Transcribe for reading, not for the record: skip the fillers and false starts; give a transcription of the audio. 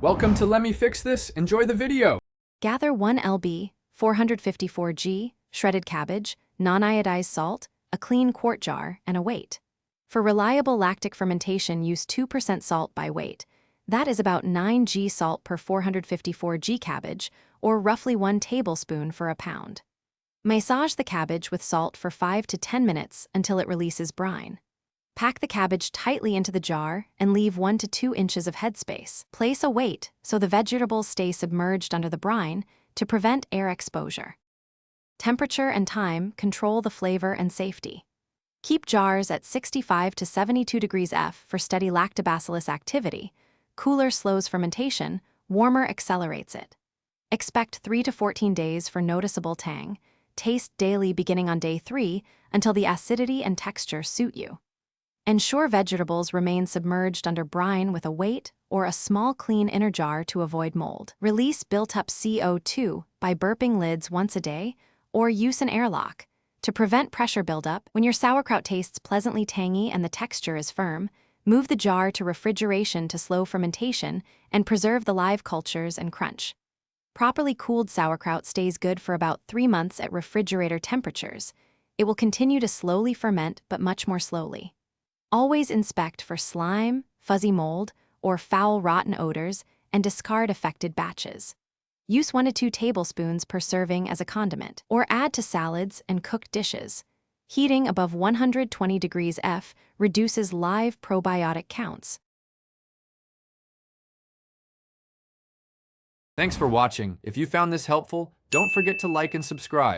Welcome to Let Me Fix This. Enjoy the video. Gather 1 lb, 454 g, shredded cabbage, non-iodized salt, a clean quart jar, and a weight. For reliable lactic fermentation, use 2% salt by weight. That is about 9 g salt per 454 g cabbage, or roughly 1 tablespoon for a pound. Massage the cabbage with salt for 5 to 10 minutes until it releases brine. Pack the cabbage tightly into the jar and leave 1 to 2 inches of headspace. Place a weight so the vegetables stay submerged under the brine to prevent air exposure. Temperature and time control the flavor and safety. Keep jars at 65 to 72 degrees F for steady lactobacillus activity. Cooler slows fermentation, warmer accelerates it. Expect 3 to 14 days for noticeable tang. Taste daily beginning on day 3 until the acidity and texture suit you. Ensure vegetables remain submerged under brine with a weight or a small clean inner jar to avoid mold. Release built-up CO2 by burping lids once a day or use an airlock. To prevent pressure buildup, when your sauerkraut tastes pleasantly tangy and the texture is firm, move the jar to refrigeration to slow fermentation and preserve the live cultures and crunch. Properly cooled sauerkraut stays good for about 3 months at refrigerator temperatures. It will continue to slowly ferment, but much more slowly. Always inspect for slime, fuzzy mold, or foul rotten odors and discard affected batches. Use 1 to 2 tablespoons per serving as a condiment, or add to salads and cooked dishes. Heating above 120 degrees F reduces live probiotic counts. Thanks for watching. If you found this helpful, don't forget to like and subscribe.